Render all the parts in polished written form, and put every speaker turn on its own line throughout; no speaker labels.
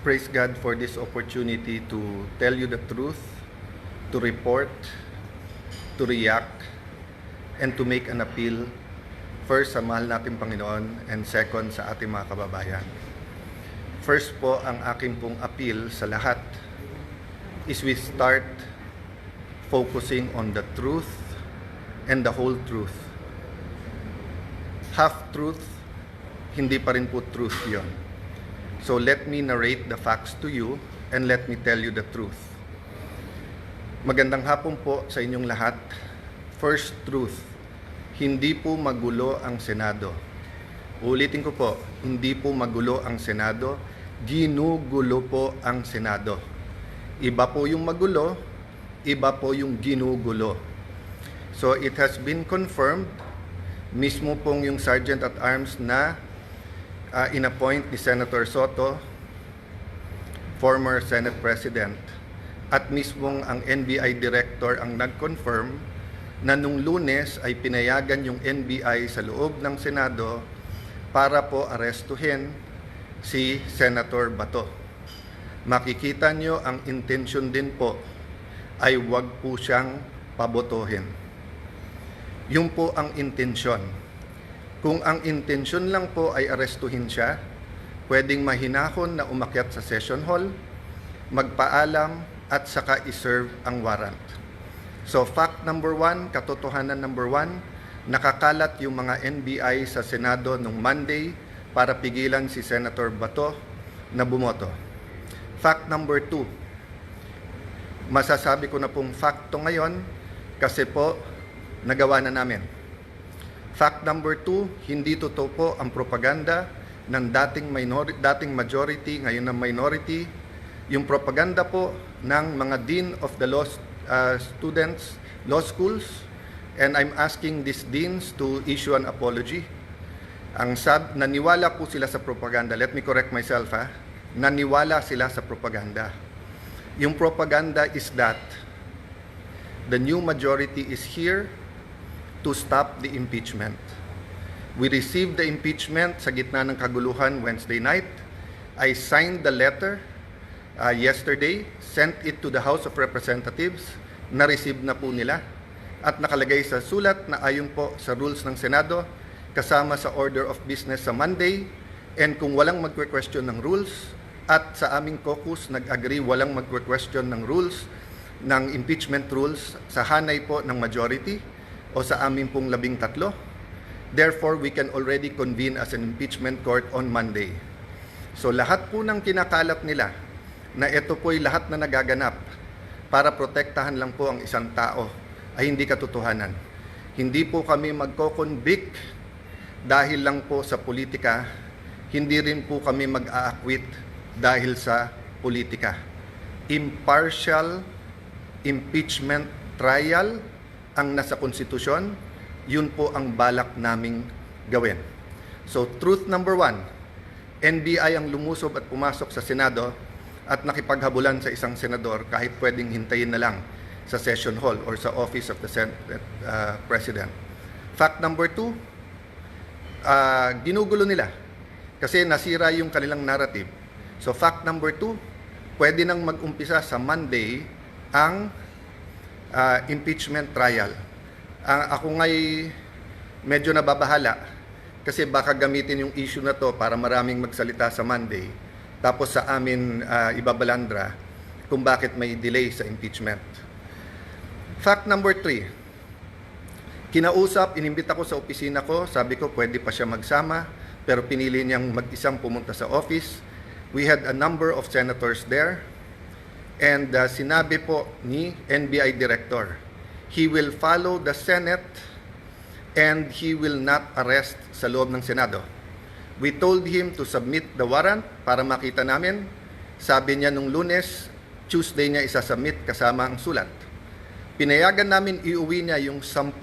praise God for this opportunity to tell you the truth, to report, to react, and to make an appeal. First, sa mahal nating Panginoon, and second, sa ating mga kababayan. First po, ang aking pong appeal sa lahat is we start focusing on the truth and the whole truth. Half truth, hindi pa rin po truth yon. So let me narrate the facts to you and let me tell you the truth. Magandang hapon po sa inyong lahat. First truth, hindi po magulo ang Senado. Ulitin ko po, hindi po magulo ang Senado, ginugulo po ang Senado. Iba po yung magulo, iba po yung ginugulo. So it has been confirmed, mismo pong yung Sergeant at Arms na inappoint ni Senator Soto, former Senate President, at mismong ang NBI Director ang nag-confirm na nung Lunes ay pinayagan yung NBI sa loob ng Senado para po arestuhin si Senator Bato. Makikita nyo ang intensyon din po ay wag po siyang pabotohin. Yun po ang intensyon. Kung ang intensyon lang po ay arestuhin siya, pwedeng mahinahon na umakyat sa session hall, magpaalam at saka iserve ang warrant. So fact number 1, katotohanan number 1, nakakalat yung mga NBI sa Senado nung Monday para pigilan si Senator Bato na bumoto. Fact number 2, masasabi ko na pong facto ngayon kasi po nagawa na namin. Fact number 2, hindi totoo po ang propaganda ng dating majority, ngayon na minority. Yung propaganda po ng mga Dean of the Law Students, Law Schools, and I'm asking these deans to issue an apology. Naniwala po sila sa propaganda. Let me correct myself, ha? Naniwala sila sa propaganda. Yung propaganda is that the new majority is here to stop the impeachment. We received the impeachment sa gitna ng kaguluhan Wednesday night. I signed the letter yesterday, sent it to the House of Representatives, na-receive na po nila, at nakalagay sa sulat na ayon po sa rules ng Senado, kasama sa order of business sa Monday, and kung walang magque-question ng rules, at sa aming caucus nag-agree walang magque-question ng rules, ng impeachment rules, sa hanay po ng majority, o sa amin pong 13. Therefore, we can already convene as an impeachment court on Monday. So lahat po ng kinakalat nila na ito po'y lahat na nagaganap para protektahan lang po ang isang tao ay hindi katotohanan. Hindi po kami magko-convict dahil lang po sa politika, hindi rin po kami mag-aakwit dahil sa politika. Impartial impeachment trial ang nasa konstitusyon, yun po ang balak naming gawin. So, truth number 1, NBI ang lumusob at pumasok sa Senado at nakipaghabulan sa isang senador kahit pwedeng hintayin na lang sa session hall or sa office of the Senate President. Fact number 2, ginugulo nila kasi nasira yung kanilang narrative. So, fact number 2, pwede nang mag-umpisa sa Monday ang impeachment trial. Ako nga'y medyo nababahala kasi baka gamitin yung issue na to para maraming magsalita sa Monday tapos sa amin ibabalandra kung bakit may delay sa impeachment. Fact number 3, kinausap, inimbita ko sa opisina ko, sabi ko pwede pa siya magsama pero pinili niyang mag-isang pumunta sa office. We had a number of senators there. And sinabi po ni NBI Director, he will follow the Senate and he will not arrest sa loob ng Senado. We told him to submit the warrant para makita namin. Sabi niya nung Lunes, Tuesday niya isasubmit kasama ang sulat. Pinayagan namin iuwi niya yung 10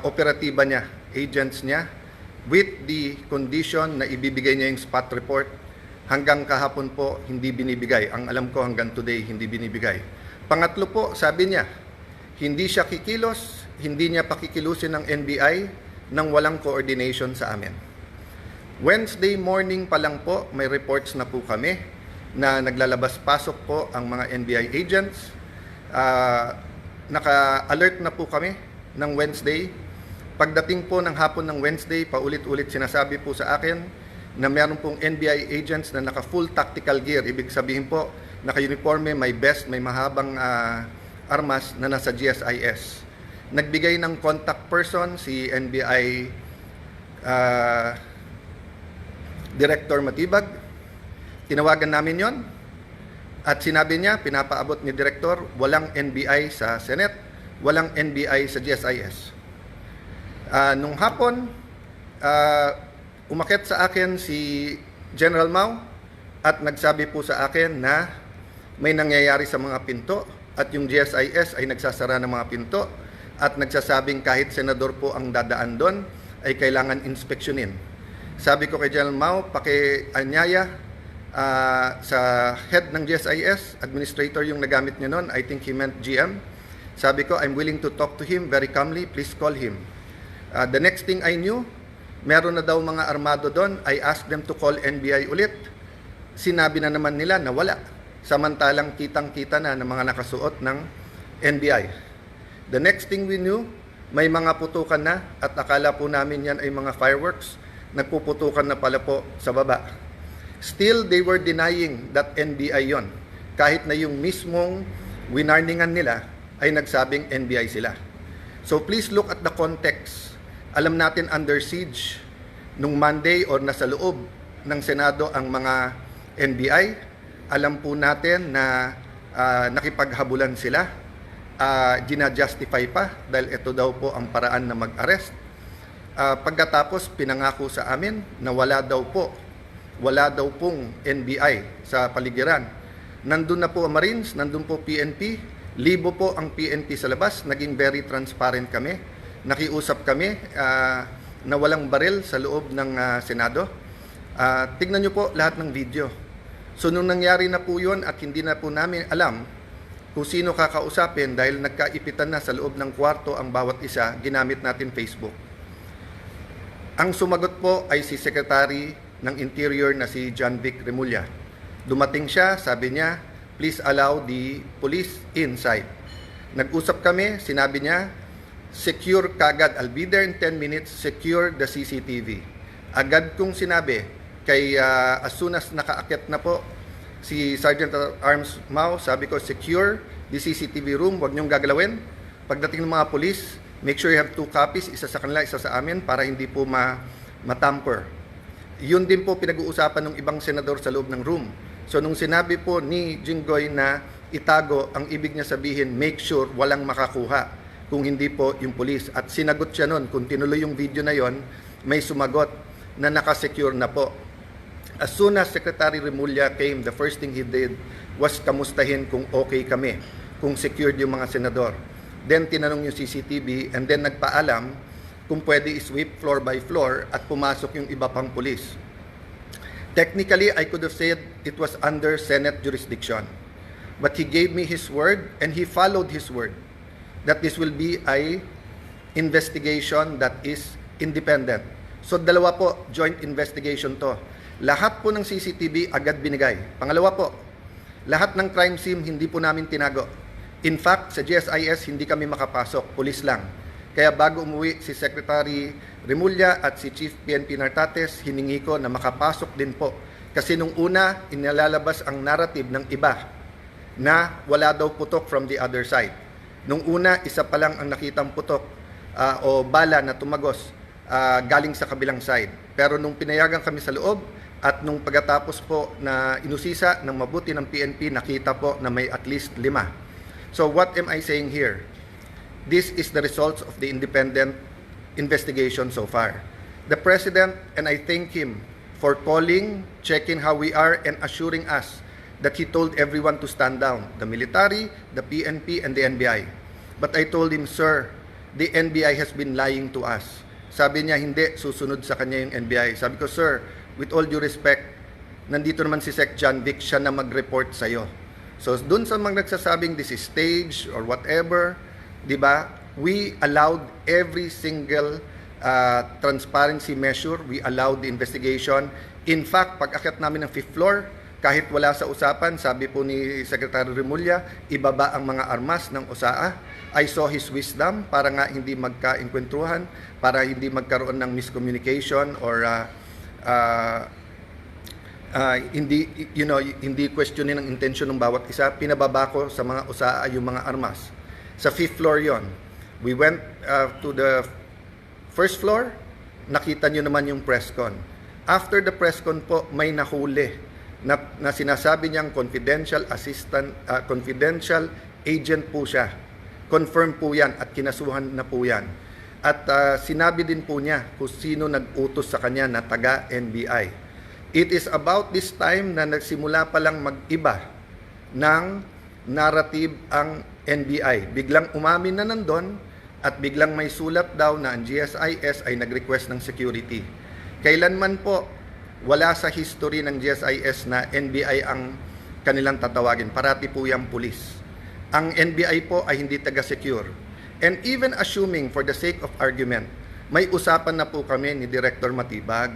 operatiba niya, agents niya, with the condition na ibibigay niya yung spot report. Hanggang kahapon po, hindi binibigay. Ang alam ko hanggang today, hindi binibigay. Pangatlo po, sabi niya, hindi siya kikilos, hindi niya pakikilusin ng NBI nang walang coordination sa amin. Wednesday morning pa lang po, may reports na po kami na naglalabas-pasok po ang mga NBI agents. Naka-alert na po kami ng Wednesday. Pagdating po ng hapon ng Wednesday, paulit-ulit sinasabi po sa akin na meron pong NBI agents na naka-full tactical gear. Ibig sabihin po, naka-uniforme, may vest, may mahabang armas na nasa GSIS. Nagbigay ng contact person si NBI Director Matibag. Tinawagan namin yon at sinabi niya, pinapaabot ni Director, walang NBI sa Senate, walang NBI sa GSIS. Nung hapon, umakyat sa akin si General Mao at nagsabi po sa akin na may nangyayari sa mga pinto at yung GSIS ay nagsasara ng mga pinto at nagsasabing kahit senador po ang dadaan doon ay kailangan inspeksyonin. Sabi ko kay General Mao, pakianyaya sa head ng GSIS, administrator yung nagamit niya noon, I think he meant GM. Sabi ko, I'm willing to talk to him very calmly, please call him. The next thing I knew, meron na daw mga armado doon. I asked them to call NBI ulit. Sinabi na naman nila na wala. Samantalang kitang-kita na ng mga nakasuot ng NBI. The next thing we knew, may mga putukan na at akala po namin yan ay mga fireworks. Nagpuputukan na pala po sa baba. Still, they were denying that NBI yon. Kahit na yung mismong winarningan nila ay nagsabing NBI sila. So please look at the context. Alam natin under siege nung Monday or nasa loob ng Senado ang mga NBI. Alam po natin na nakipaghabulan sila. Gina-justify pa dahil ito daw po ang paraan na mag-arrest. Pagkatapos pinangako sa amin na wala daw pong NBI sa paligiran. Nandun na po ang Marines, nandun po PNP, libo po ang PNP sa labas, naging very transparent kami. Nakiusap kami na walang baril sa loob ng Senado. Tignan nyo po lahat ng video. So nung nangyari na po yun at hindi na po namin alam kung sino kakausapin dahil nagkaipitan na sa loob ng kwarto ang bawat isa, ginamit natin Facebook. Ang sumagot po ay si Secretary ng Interior na si John Vic Remulla. Dumating siya, sabi niya, please allow the police inside. Nag-usap kami, sinabi niya, secure kagad, I'll be there in 10 minutes, secure the CCTV. Agad kong sinabi, kay as soon as nakaakyat na po si Sergeant at Arms Mao, sabi ko, secure the CCTV room, huwag niyong gagalawin. Pagdating ng mga police, make sure you have 2 copies, isa sa kanila, isa sa amin, para hindi po matamper. Yun din po pinag-uusapan ng ibang senador sa loob ng room. So nung sinabi po ni Jinggoy na itago, ang ibig niya sabihin, make sure walang makakuha kung hindi po yung police. At sinagot siya nun, kung tinuloy yung video na yon, may sumagot na nakasecure na po. As soon as Secretary Remulla came, the first thing he did was kamustahin kung okay kami, kung secured yung mga senador. Then tinanong yung CCTV and then nagpaalam kung pwede i-sweep floor by floor at pumasok yung iba pang police. Technically, I could have said it was under Senate jurisdiction. But he gave me his word and he followed his word that this will be a investigation that is independent. So dalawa po, joint investigation to. Lahat po ng CCTV agad binigay. Pangalawa po, lahat ng crime scene hindi po namin tinago. In fact, sa GSIS hindi kami makapasok, pulis lang. Kaya bago umuwi si Secretary Remulla at si Chief PNP Nartates, hiningi ko na makapasok din po. Kasi nung una, inilalabas ang narrative ng iba na wala daw putok from the other side. Nung una, isa pa lang ang nakitang putok o bala na tumagos galing sa kabilang side. Pero nung pinayagan kami sa loob at nung pagkatapos po na inusisa ng mabuti ng PNP, nakita po na may at least 5. So what am I saying here? This is the results of the independent investigation so far. The President, and I thank him for calling, checking how we are, and assuring us that he told everyone to stand down, the military, the PNP, and the NBI. But I told him, sir, the NBI has been lying to us. Sabi niya, hindi, susunod sa kanya yung NBI. Sabi ko, sir, with all due respect, nandito naman si Sec. John Vic, siya na mag-report sa'yo. So, dun sa mga nagsasabing this is staged or whatever, di ba, we allowed every single transparency measure. We allowed the investigation. In fact, pag akyat namin ng 5th floor, Kahit wala sa usapan, sabi po ni Secretary Remulla, ibaba ang mga armas ng OSAA. I saw his wisdom para nga hindi magka-enkwentruhan, para hindi magkaroon ng miscommunication or hindi questionin ang intention ng bawat isa. Pinababa ko sa mga OSAA yung mga armas. Sa 5th floor yon. We went to the first floor, nakita nyo naman yung press con. After the press con po, may nahuli na sinasabi niyang confidential assistant, confidential agent po siya. Confirm po yan at kinasuhan na po yan. At sinabi din po niya kung sino nag-utos sa kanya na taga-NBI. It is about this time na nagsimula pa lang mag-iba ng narrative ang NBI. Biglang umamin na nandun at biglang may sulat daw na ang GSIS ay nag-request ng security. Kailanman po wala sa history ng GSIS na NBI ang kanilang tatawagin. Parati po yung pulis. Ang NBI po ay hindi taga-secure. And even assuming for the sake of argument, may usapan na po kami ni Director Matibag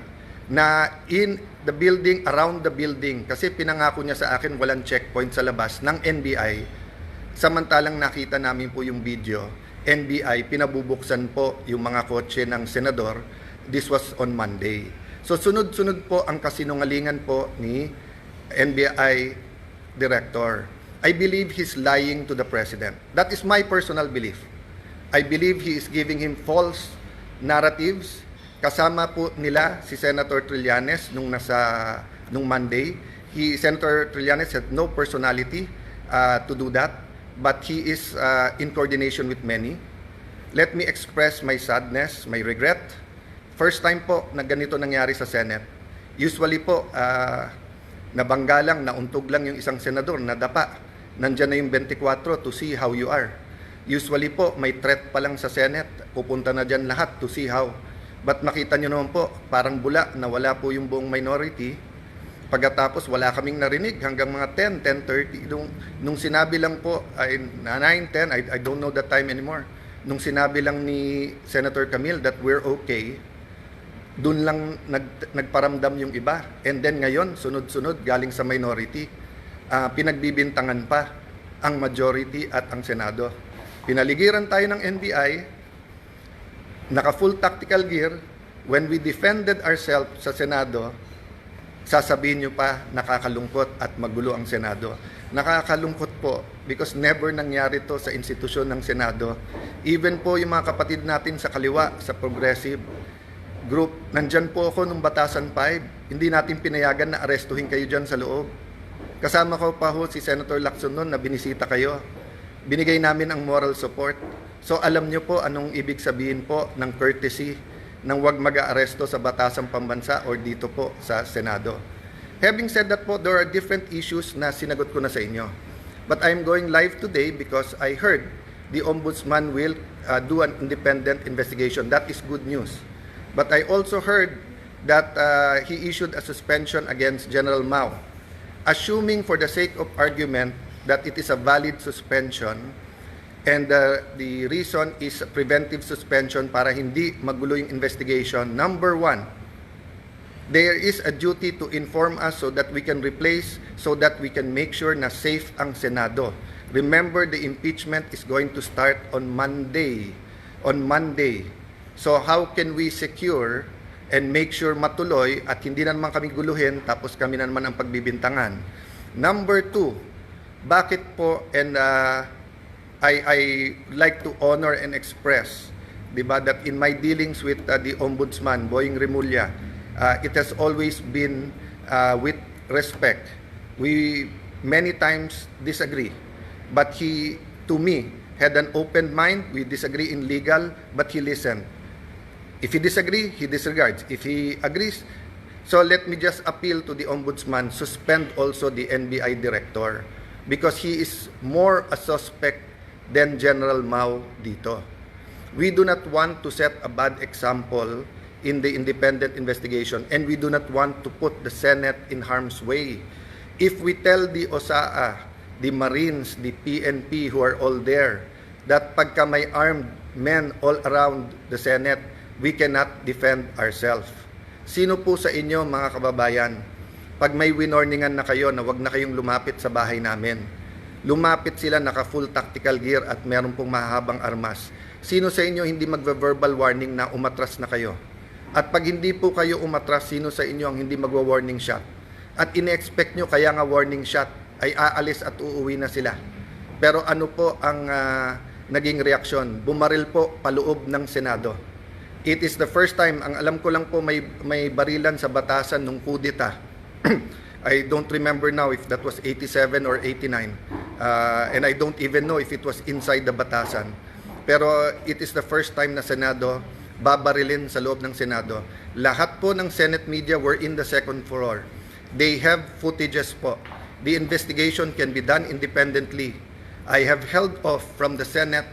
na in the building, around the building, kasi pinangako niya sa akin walang checkpoint sa labas ng NBI. Samantalang nakita namin po yung video, NBI, pinabubuksan po yung mga kotse ng senador. This was on Monday. So sunod-sunod po ang kasinungalingan po ni NBI Director. I believe he's lying to the President. That is my personal belief. I believe he is giving him false narratives. Kasama po nila si Senator Trillanes nung Monday. Senator Trillanes had no personality to do that, but he is in coordination with many. Let me express my sadness, my regret. First time po na ganito nangyari sa Senate. Usually po, nabangga lang, nauntog lang yung isang senador, nadapa. Nandyan na yung 24 to see how you are. Usually po, may threat pa lang sa Senate. Pupunta na dyan lahat to see how. But makita nyo naman po, parang bula na wala po yung buong minority. Pagkatapos, wala kaming narinig hanggang mga 10, 10:30. Nung sinabi lang po, 9, 10, I don't know the time anymore. Nung sinabi lang ni Senator Camille that we're okay, doon lang nagparamdam yung iba. And then ngayon, sunod-sunod, galing sa minority, pinagbibintangan pa ang majority at ang Senado. Pinaligiran tayo ng NBI, naka-full tactical gear. When we defended ourselves sa Senado, sasabihin nyo pa, nakakalungkot at magulo ang Senado. Nakakalungkot po because never nangyari to sa institusyon ng Senado. Even po yung mga kapatid natin sa kaliwa, sa progressive group, nandyan po ako nung Batasan 5. Hindi natin pinayagan na arestuhin kayo dyan sa loob. Kasama ko pa ho si Senator Lacson noon na binisita kayo. Binigay namin ang moral support. So alam nyo po anong ibig sabihin po ng courtesy ng wag mag-aaresto sa Batasang Pambansa or dito po sa Senado. Having said that po, there are different issues na sinagot ko na sa inyo. But I'm going live today because I heard the Ombudsman will do an independent investigation. That is good news. But I also heard that he issued a suspension against General Mao. Assuming for the sake of argument that it is a valid suspension and the reason is preventive suspension para hindi magulo yung investigation, number one, there is a duty to inform us so that we can replace, so that we can make sure na safe ang Senado. Remember, the impeachment is going to start on Monday. So how can we secure and make sure matuloy at hindi na naman kami guluhin tapos kami na naman ang pagbibintangan? Number two, bakit po, and I like to honor and express, diba, that in my dealings with the Ombudsman, Boying Remulla, it has always been with respect. We many times disagree, but he, to me, had an open mind. We disagree in legal, but he listened. If he disagree, he disregards. If he agrees, so let me just appeal to the Ombudsman, suspend also the NBI Director because he is more a suspect than General Mao dito. We do not want to set a bad example in the independent investigation and we do not want to put the Senate in harm's way. If we tell the OSAA, the Marines, the PNP who are all there, that pagka may armed men all around the Senate, we cannot defend ourselves. Sino po sa inyo mga kababayan pag may winorningan na kayo na wag na kayong lumapit sa bahay namin. Lumapit sila naka full tactical gear at meron pong mahahabang armas. Sino sa inyo hindi magve-verbal warning na umatras na kayo? At pag hindi po kayo umatras, sino sa inyo ang hindi magwa-warning shot? At ine-expect nyo kaya nga warning shot ay aalis at uuwi na sila. Pero ano po ang naging reaksyon? Bumaril po paloob ng Senado. It is the first time, ang alam ko lang po may barilan sa batasan nung kudeta. I don't remember now if that was 87 or 89. And I don't even know if it was inside the batasan. Pero it is the first time na Senado babarilin sa loob ng Senado. Lahat po ng Senate media were in the second floor. They have footages po. The investigation can be done independently. I have held off from the Senate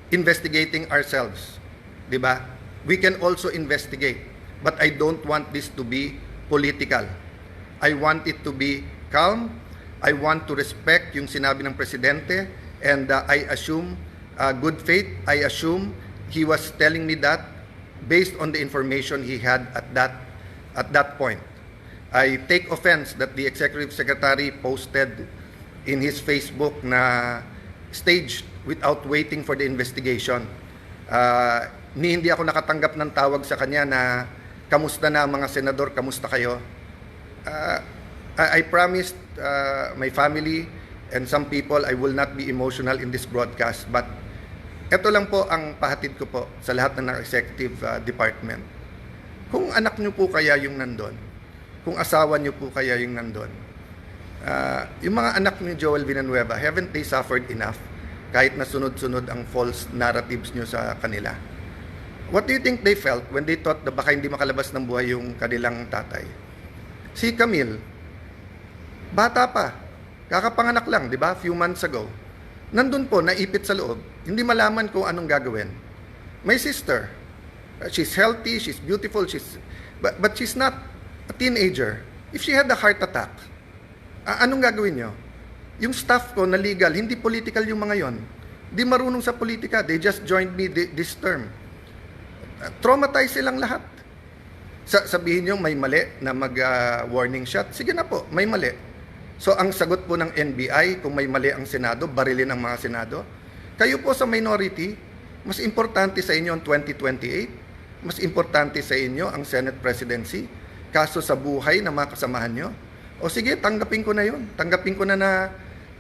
investigating ourselves. Diba? We can also investigate. But I don't want this to be political. I want it to be calm. I want to respect yung sinabi ng Presidente. And I assume good faith. I assume he was telling me that based on the information he had at that point. I take offense that the Executive Secretary posted in his Facebook na staged without waiting for the investigation. Hindi ako nakatanggap ng tawag sa kanya na kamusta na mga senador, kamusta kayo? I promised my family and some people I will not be emotional in this broadcast, but ito lang po ang pahatid ko po sa lahat ng executive department. Kung anak nyo po kaya yung nandun, kung asawa nyo po kaya yung nandun, yung mga anak ni Joel Villanueva, haven't they suffered enough kahit na sunod-sunod ang false narratives nyo sa kanila? What do you think they felt when they thought na baka hindi makalabas ng buhay yung kanilang tatay? Si Camille, bata pa, kakapanganak lang, di ba? Few months ago. Nandun po, naipit sa loob. Hindi malaman kung anong gagawin. My sister, she's healthy, she's beautiful, but she's not a teenager. If she had a heart attack, anong gagawin nyo? Yung staff ko na legal, hindi political yung mga yon. Hindi marunong sa politika. They just joined me this term. Traumatized silang lahat. Sabihin nyo may mali na mag-warning shot. Sige na po, may mali. So ang sagot po ng NBI, kung may mali ang Senado, barilin ang mga Senado. Kayo po sa minority, mas importante sa inyo ang 2028, mas importante sa inyo ang Senate presidency, kaso sa buhay ng mga kasamahan nyo. O sige, tanggapin ko na yun. Tanggapin ko na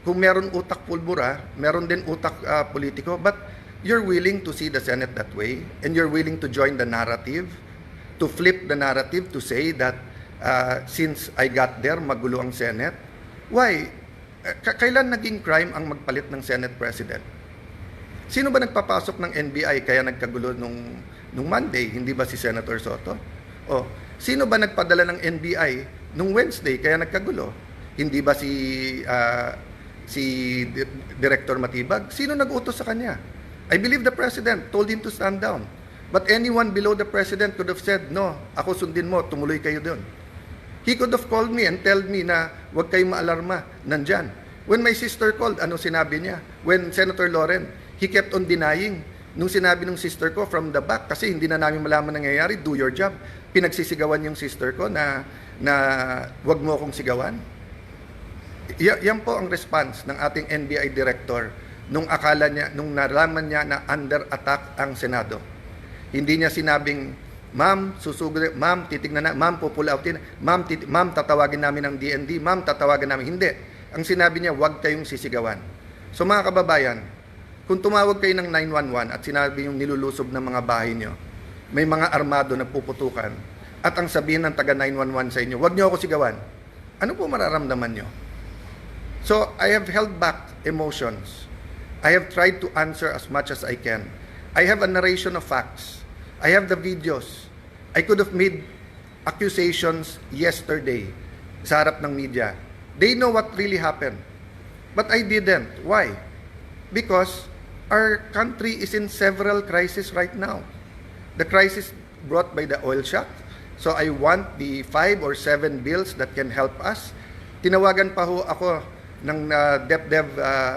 kung meron utak pulbura, meron din utak politiko, but you're willing to see the Senate that way, and you're willing to join the narrative, to flip the narrative, to say that since I got there, magulo ang Senate. Why? Kailan naging crime ang magpalit ng Senate President? Sino ba nagpapasok ng NBI kaya nagkagulo nung Monday? Hindi ba si Senator Soto? O, sino ba nagpadala ng NBI nung Wednesday kaya nagkagulo? Hindi ba si Director Matibag? Sino nag-utos sa kanya? I believe the President told him to stand down. But anyone below the President could have said, no, ako sundin mo, tumuloy kayo doon. He could have called me and told me na huwag kayong maalarma, nandyan. When my sister called, ano sinabi niya? When Senator Loren, he kept on denying. Nung sinabi ng sister ko from the back, kasi hindi na namin malaman nangyayari, do your job. Pinagsisigawan yung sister ko na huwag mo akong sigawan. Yan po ang response ng ating NBI director nung akala niya, nung nalaman niya na under attack ang Senado. Hindi niya sinabing, ma'am, susugod, ma'am, titignan na, ma'am, pupull outin, ma'am, tatawagin namin ng DND, ma'am, tatawagan namin. Hindi. Ang sinabi niya, huwag kayong sisigawan. So mga kababayan, kung tumawag kayo ng 911 at sinabi yung nilulusob ng mga bahay niyo, may mga armado na puputukan, at ang sabihin ng taga 911 sa inyo, huwag niyo ako sigawan, ano po mararamdaman niyo? So, I have held back emotions. I have tried to answer as much as I can. I have a narration of facts. I have the videos. I could have made accusations yesterday sa harap ng media. They know what really happened. But I didn't. Why? Because our country is in several crises right now. The crisis brought by the oil shock. So I want the 5 or 7 bills that can help us. Tinawagan pa ho ako ng DepDev,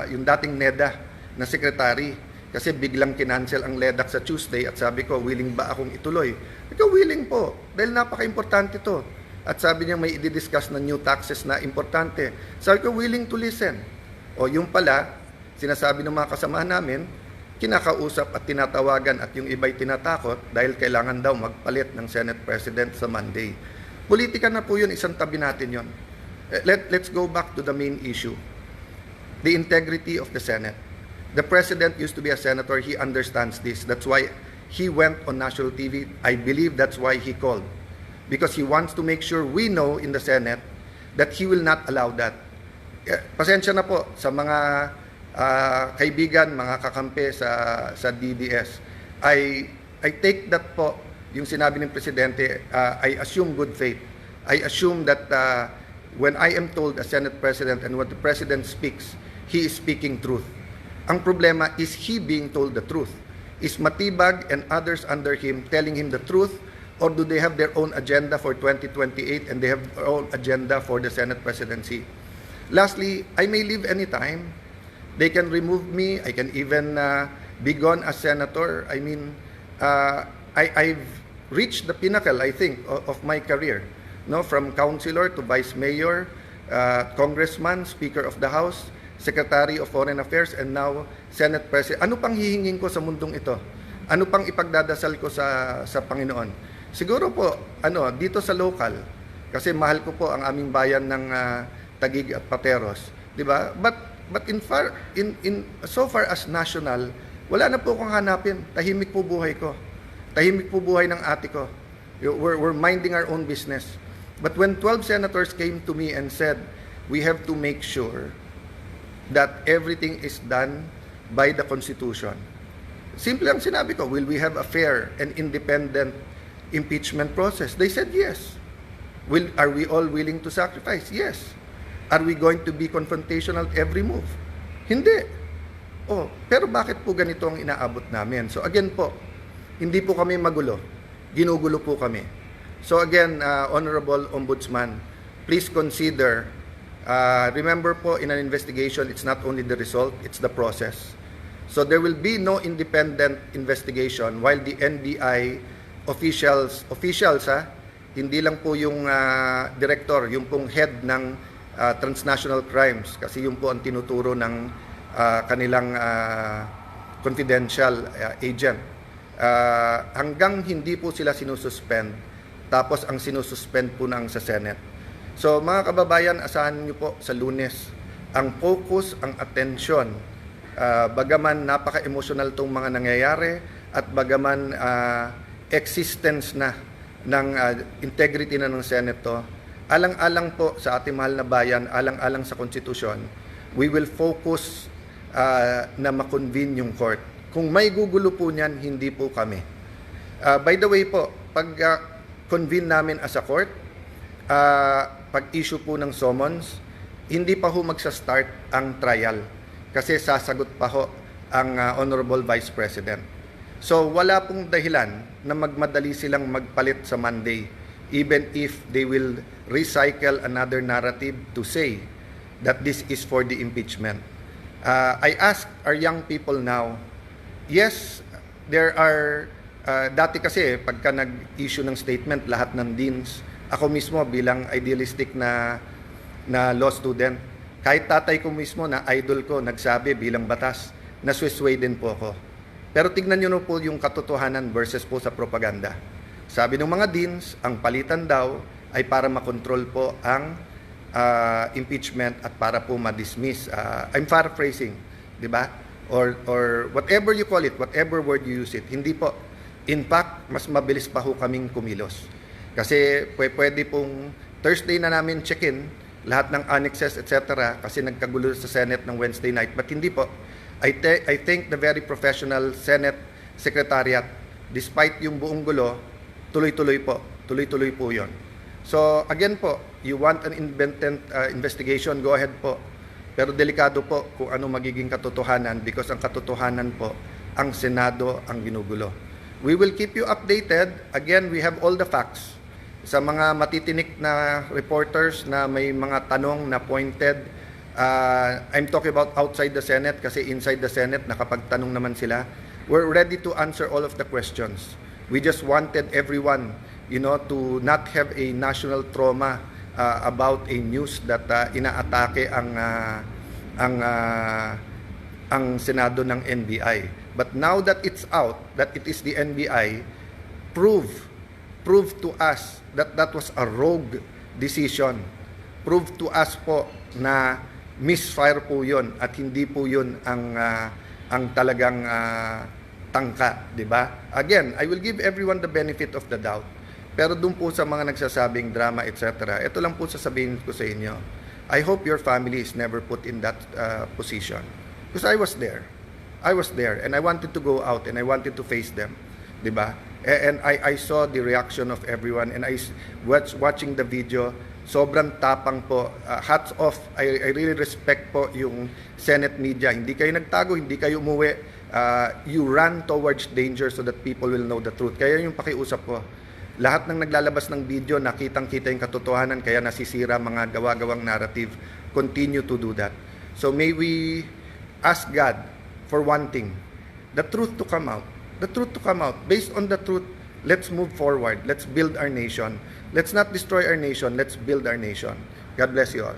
yung dating NEDA na secretary. Kasi biglang kinancel ang LEDAC sa Tuesday at sabi ko, willing ba akong ituloy? Ikaw willing po, dahil napaka-importante to. At sabi niya may i-discuss na new taxes na importante. Sabi ko, willing to listen. O yung pala, sinasabi ng mga kasamahan namin, kinakausap at tinatawagan at yung iba'y tinatakot dahil kailangan daw magpalit ng Senate President sa Monday. Politika na po yun, isang tabi natin yun. Let's go back to the main issue. The integrity of the Senate. The President used to be a senator. He understands this. That's why he went on national TV. I believe that's why he called. Because he wants to make sure we know in the Senate that he will not allow that. Pasensya na po sa mga kaibigan, mga kakampi sa DDS. I take that po, yung sinabi ng Presidente, I assume good faith. I assume that when I am told as Senate President and when the President speaks, he is speaking truth. Ang problema is he being told the truth. Is Matibag and others under him telling him the truth, or do they have their own agenda for 2028 and they have their own agenda for the Senate presidency? Lastly, I may leave anytime. They can remove me. I can even be gone as senator. I mean, I've reached the pinnacle, I think, of my career. No, from councilor to vice mayor, congressman, speaker of the House, Secretary of Foreign Affairs, and now Senate President. Ano pang hihingin ko sa mundong ito? Ano pang ipagdadasal ko sa Panginoon? Siguro po, dito sa local, kasi mahal ko po ang aming bayan ng Taguig at Pateros, di ba? But so far as national, wala na po akong hanapin. Tahimik po buhay ko. Tahimik po buhay ng ate ko. We're minding our own business. But when 12 senators came to me and said, we have to make sure that everything is done by the Constitution. Simple ang sinabi ko, will we have a fair and independent impeachment process? They said yes. Are we all willing to sacrifice? Yes. Are we going to be confrontational at every move? Hindi. Pero bakit po ganito ang inaabot namin? So again po, hindi po kami magulo. Ginugulo po kami. So again, Honorable Ombudsman, please consider, remember po, in an investigation, it's not only the result, it's the process. So there will be no independent investigation while the NBI officials hindi lang po yung director, yung pong head ng transnational crimes, kasi yung po ang tinuturo ng kanilang confidential agent. Hanggang hindi po sila sinususpend, tapos ang sinususpend po ng sa Senate. So mga kababayan, asahan niyo po sa Lunes, ang focus, ang atensyon, bagaman napaka-emotional tong mga nangyayari at bagaman existence na ng integrity na ng Senate to, alang-alang po sa ating mahal na bayan, alang-alang sa konstitusyon, we will focus na makonvene yung court. Kung may gugulo po niyan, hindi po kami. By the way po, pag convene namin as a court, pag-issue po ng summons, hindi pa ho magsa-start ang trial kasi sasagot pa ho ang Honorable Vice President. So wala pong dahilan na magmadali silang magpalit sa Monday, even if they will recycle another narrative to say that this is for the impeachment. I ask our young people now, yes, there are, dati kasi pagka nag-issue ng statement lahat ng deans, ako mismo bilang idealistic na law student, kahit tatay ko mismo na idol ko nagsabi bilang batas, naswisway din po ako. Pero tignan nyo na po yung katotohanan versus po sa propaganda. Sabi ng mga deans, ang palitan daw ay para makontrol po ang impeachment at para po ma-dismiss. I'm paraphrasing, di ba? Or whatever you call it, whatever word you use it. Hindi po. In fact, mas mabilis pa ho kaming kumilos. Kasi pwede pong Thursday na namin check-in, lahat ng annexes, etc. Kasi nagkagulo sa Senate ng Wednesday night. But hindi po. I think the very professional Senate Secretariat, despite yung buong gulo, tuloy-tuloy po. Tuloy-tuloy po yun. So again po, you want an independent investigation, go ahead po. Pero delikado po kung ano magiging katotohanan because ang katotohanan po, ang Senado ang ginugulo. We will keep you updated. Again, we have all the facts. Sa mga matitinik na reporters na may mga tanong na pointed, I'm talking about outside the Senate kasi inside the Senate, nakapagtanong naman sila. We're ready to answer all of the questions. We just wanted everyone, to not have a national trauma about a news that inaatake ang Senado ng NBI. But now that it's out, that it is the NBI, prove to us that that was a rogue decision. Prove to us po na misfire po yun at hindi po yun ang talagang tangka, di ba? Again, I will give everyone the benefit of the doubt. Pero doon po sa mga nagsasabing drama, etc., ito lang po sasabihin ko sa inyo. I hope your family is never put in that position. Because I was there. I was there and I wanted to go out and I wanted to face them. Di ba? And I saw the reaction of everyone and I watching the video, sobrang tapang po. Hats off. I really respect po yung Senate media. Hindi kayo nagtago, hindi kayo umuwi. You run towards danger so that people will know the truth. Kaya yung pakiusap ko, lahat ng naglalabas ng video, nakitang-kita yung katotohanan, kaya nasisira mga gawa-gawang narrative. Continue to do that. So may we ask God for one thing, the truth to come out. The truth to come out. Based on the truth, let's move forward. Let's build our nation. Let's not destroy our nation. Let's build our nation. God bless you all.